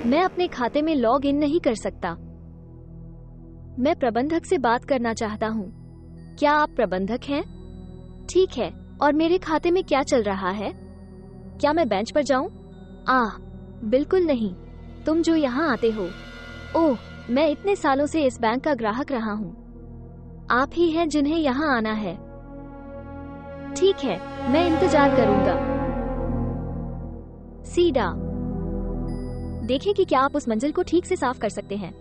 मैं अपने खाते में लॉग इन नहीं कर सकता। मैं प्रबंधक से बात करना चाहता हूँ। क्या आप प्रबंधक हैं? ठीक है, और मेरे खाते में क्या चल रहा है? क्या मैं बेंच पर जाऊं? बिल्कुल नहीं। तुम जो यहाँ आते हो। ओह, मैं इतने सालों से इस बैंक का ग्राहक रहा हूँ। आप ही हैं जिन्हें यहाँ आना है। ठीक है, मैं इंतजार करूंगा। सीडा, देखें कि क्या आप उस मंजिल को ठीक से साफ कर सकते हैं।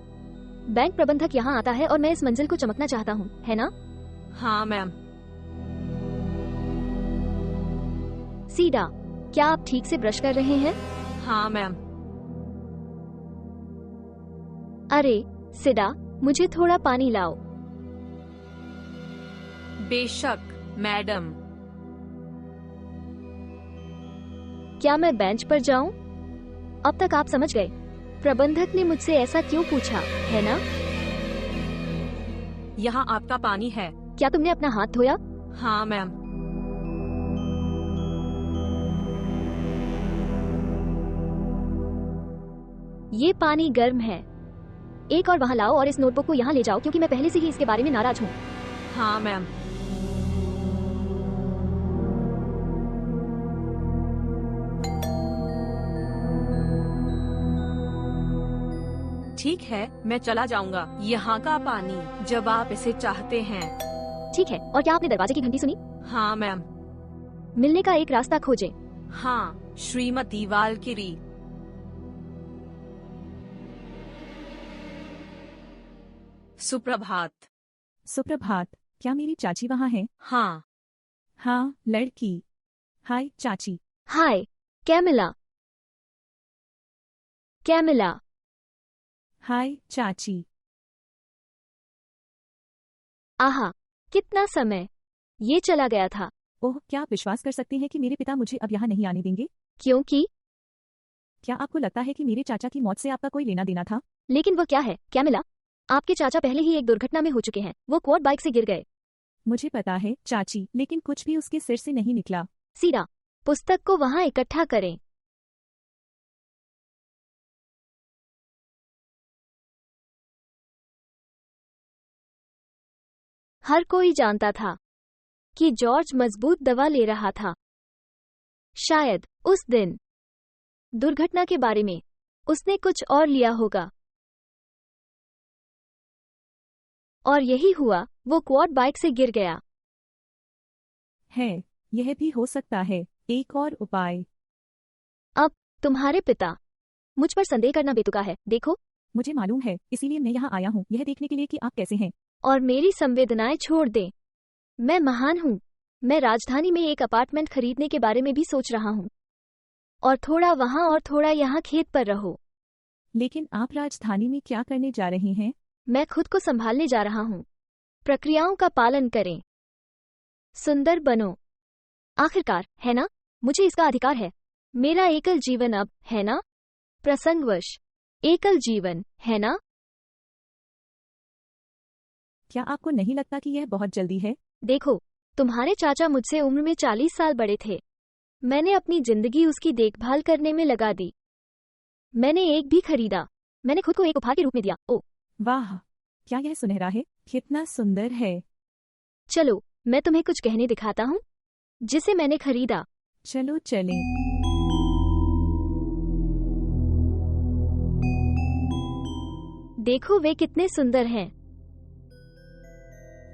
बैंक प्रबंधक यहाँ आता है और मैं इस मंजिल को चमकना चाहता हूँ, है ना? हाँ मैम। सीडा, क्या आप ठीक से ब्रश कर रहे हैं? हाँ मैम। अरे सिडा, मुझे थोड़ा पानी लाओ। बेशक मैडम। क्या मैं बेंच पर जाऊं? अब तक आप समझ गए। प्रबंधक ने मुझसे ऐसा क्यों पूछा, है ना? यहाँ आपका पानी है। क्या तुमने अपना हाथ धोया? हाँ मैम। ये पानी गर्म है। एक और वहाँ लाओ और इस नोटबुक को यहाँ ले जाओ क्योंकि मैं पहले से ही इसके बारे में नाराज हूँ। हाँ मैम। ठीक है, मैं चला जाऊंगा। यहाँ का पानी जब आप इसे चाहते हैं। ठीक है, और क्या आपने दरवाजे की घंटी सुनी? हाँ मैम। मिलने का एक रास्ता खोजें। हाँ, श्रीमती वालकिरी। सुप्रभात। सुप्रभात। क्या मेरी चाची वहाँ है? हाँ। हाँ, लड़की। हाय चाची। हाय कैमिला। कैमिला, हाय चाची। आहा, कितना समय ये चला गया था। ओह, क्या आप विश्वास कर सकते हैं कि मेरे पिता मुझे अब यहाँ नहीं आने देंगे? क्योंकि? क्या आपको लगता है कि मेरे चाचा की मौत से आपका कोई लेना देना था? लेकिन वो क्या है कैमिला? आपके चाचा पहले ही एक दुर्घटना में हो चुके हैं। वो क्वाड बाइक से गिर गए। मुझे पता है चाची, लेकिन कुछ भी उसके सिर से नहीं निकला। सीधा पुस्तक को वहाँ इकट्ठा करें। हर कोई जानता था कि जॉर्ज मजबूत दवा ले रहा था। शायद उस दिन दुर्घटना के बारे में उसने कुछ और लिया होगा। और यही हुआ, वो क्वाड बाइक से गिर गया। है, यह भी हो सकता है। एक और उपाय। अब तुम्हारे पिता मुझ पर संदेह करना बेतुका है। देखो, मुझे मालूम है, इसीलिए मैं यहाँ आया हूँ, यह देखने के लिए कि आप कैसे हैं। और मेरी संवेदनाएं छोड़ दें। मैं महान हूँ। मैं राजधानी में एक अपार्टमेंट खरीदने के बारे में भी सोच रहा हूँ। और थोड़ा वहाँ और थोड़ा यहाँ खेत पर रहो। लेकिन आप राजधानी में क्या करने जा रही हैं? मैं खुद को संभालने जा रहा हूँ। प्रक्रियाओं का पालन करें। सुंदर बनो। आखिरकार, है ना? मुझे इसका अधिकार है। मेरा एकल जीवन अब, है ना? प्रसंगवश एकल जीवन, है ना? क्या आपको नहीं लगता कि यह बहुत जल्दी है? देखो, तुम्हारे चाचा मुझसे उम्र में 40 साल बड़े थे। मैंने अपनी जिंदगी उसकी देखभाल करने में लगा दी। मैंने एक भी खरीदा। मैंने खुद को एक उपहार के रूप में दिया। ओ वाह, क्या यह सुनहरा है? कितना सुंदर है। चलो, मैं तुम्हें कुछ कहने दिखाता हूँ जिसे मैंने खरीदा। चलो चलें। देखो वे कितने सुंदर हैं।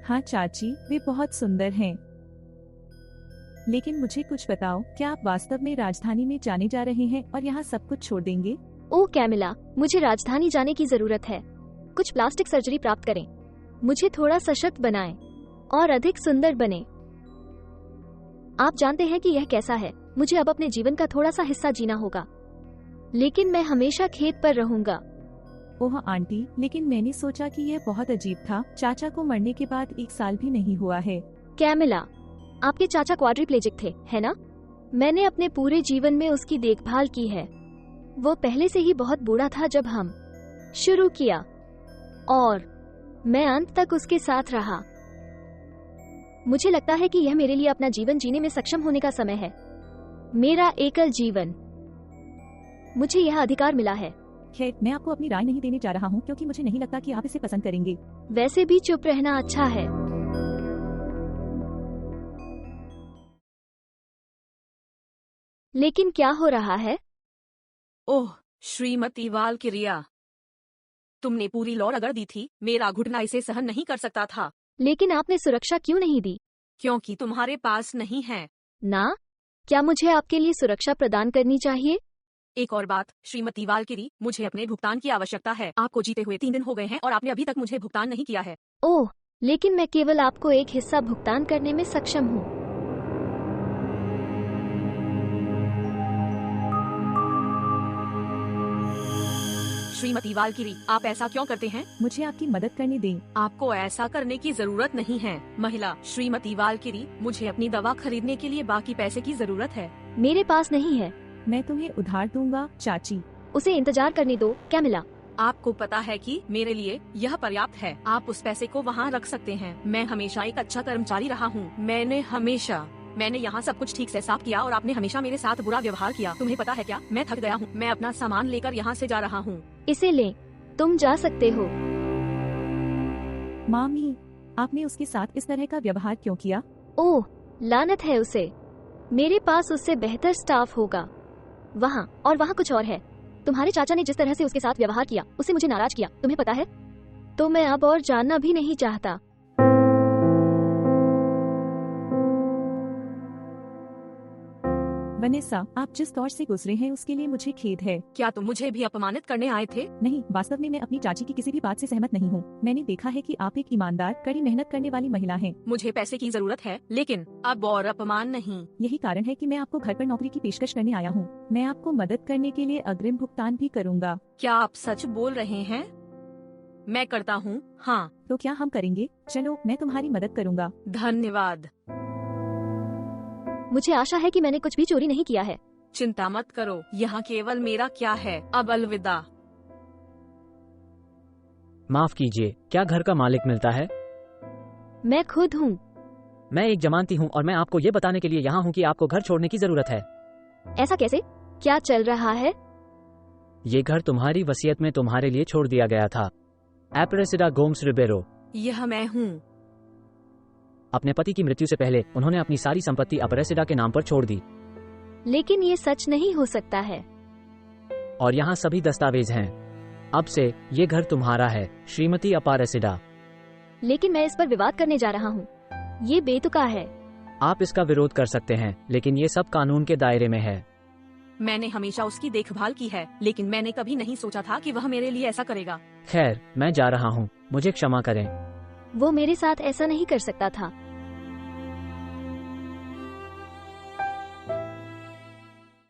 हाँ चाची, वे बहुत सुंदर हैं। लेकिन मुझे कुछ बताओ, क्या आप वास्तव में राजधानी में जाने जा रहे हैं और यहाँ सब कुछ छोड़ देंगे? ओ कैमिला, मुझे राजधानी जाने की जरूरत है। कुछ प्लास्टिक सर्जरी प्राप्त करें। मुझे थोड़ा सशक्त बनाएं और अधिक सुंदर बने। आप जानते हैं कि यह कैसा है। मुझे अब अपने जीवन का थोड़ा सा हिस्सा जीना होगा, लेकिन मैं हमेशा खेत पर रहूंगा। ओह आंटी, लेकिन मैंने सोचा कि यह बहुत अजीब था। चाचा को मरने के बाद 1 साल भी नहीं हुआ है। कैमिला, आपके चाचा क्वाड्रिप्लेजिक थे, है ना? मैंने अपने पूरे जीवन में उसकी देखभाल की है। वो पहले से ही बहुत बूढ़ा था जब हम शुरू किया, और मैं अंत तक उसके साथ रहा। मुझे लगता है कि यह मेरे लिए अपना जीवन जीने में सक्षम होने का समय है। मेरा एकल जीवन। मुझे यह अधिकार मिला है। खैर, मैं आपको अपनी राय नहीं देने जा रहा हूँ क्योंकि मुझे नहीं लगता कि आप इसे पसंद करेंगे। वैसे भी चुप रहना अच्छा है। लेकिन क्या हो रहा है? ओह श्रीमती वालकिरिया, तुमने पूरी लौ रगड़ दी थी। मेरा घुटना इसे सहन नहीं कर सकता था। लेकिन आपने सुरक्षा क्यों नहीं दी? क्योंकि तुम्हारे पास नहीं है ना? क्या मुझे आपके लिए सुरक्षा प्रदान करनी चाहिए? एक और बात श्रीमती वालकिरी, मुझे अपने भुगतान की आवश्यकता है। आपको जीते हुए 3 दिन हो गए हैं और आपने अभी तक मुझे भुगतान नहीं किया है। ओह, लेकिन मैं केवल आपको एक हिस्सा भुगतान करने में सक्षम हूँ। श्रीमती वालकिरी, आप ऐसा क्यों करते हैं? मुझे आपकी मदद करने दें। आपको ऐसा करने की जरूरत नहीं है। महिला, श्रीमती वालकिरी, मुझे अपनी दवा खरीदने के लिए बाकी पैसे की जरूरत है। मेरे पास नहीं है। मैं तुम्हें उधार दूंगा चाची। उसे इंतजार करने दो। क्या मिला? आपको पता है कि मेरे लिए यह पर्याप्त है। आप उस पैसे को वहाँ रख सकते हैं। मैं हमेशा एक अच्छा कर्मचारी रहा हूँ। मैंने यहाँ सब कुछ ठीक से साफ किया और आपने हमेशा मेरे साथ बुरा व्यवहार किया। तुम्हें पता है क्या, मैं थक गया हूँ। मैं अपना सामान लेकर यहाँ से जा रहा हूँ। इसे लें, तुम जा सकते हो। मामी, आपने उसके साथ इस तरह का व्यवहार क्यों किया? ओह, लानत है उसे। मेरे पास उससे बेहतर स्टाफ होगा वहाँ, और वहाँ कुछ और है। तुम्हारे चाचा ने जिस तरह से उसके साथ व्यवहार किया, उससे मुझे नाराज किया। तुम्हें पता है? तो मैं अब और जानना भी नहीं चाहता। वनेसा, आप जिस दौर से गुजरे हैं उसके लिए मुझे खेद है। क्या तुम मुझे भी अपमानित करने आए थे? नहीं, वास्तव में मैं अपनी चाची की किसी भी बात से सहमत नहीं हूँ। मैंने देखा है कि आप एक ईमानदार, कड़ी मेहनत करने वाली महिला हैं। मुझे पैसे की जरूरत है, लेकिन अब और अपमान नहीं। यही कारण है कि मैं आपको घर पर नौकरी की पेशकश करने आया हूँ। मैं आपको मदद करने के लिए अग्रिम भुगतान भी करूँगा। क्या आप सच बोल रहे हैं? मैं करता हूँ, हाँ। तो क्या हम करेंगे? चलो, मैं तुम्हारी मदद करूँगा। धन्यवाद। मुझे आशा है कि मैंने कुछ भी चोरी नहीं किया है। चिंता मत करो, यहाँ केवल मेरा क्या है। अब अलविदा। माफ कीजिए, क्या घर का मालिक मिलता है? मैं खुद हूँ। मैं एक जमानती हूँ और मैं आपको ये बताने के लिए यहाँ हूँ कि आपको घर छोड़ने की जरूरत है। ऐसा कैसे? क्या चल रहा है? ये घर तुम्हारी वसीयत में तुम्हारे लिए छोड़ दिया गया था। एपरेसिडा गोम्स रिबेरो। यह मैं हूँ। अपने पति की मृत्यु से पहले उन्होंने अपनी सारी संपत्ति अपरेसिडा के नाम पर छोड़ दी। लेकिन ये सच नहीं हो सकता है। और यहाँ सभी दस्तावेज हैं। अब से ये घर तुम्हारा है, श्रीमती अपरेसिडा। लेकिन मैं इस पर विवाद करने जा रहा हूँ। ये बेतुका है। आप इसका विरोध कर सकते हैं, लेकिन ये सब कानून के दायरे में है। मैंने हमेशा उसकी देखभाल की है, लेकिन मैंने कभी नहीं सोचा था कि वह मेरे लिए ऐसा करेगा। खैर, मैं जा रहा हूँ, मुझे क्षमा करें। वो मेरे साथ ऐसा नहीं कर सकता था।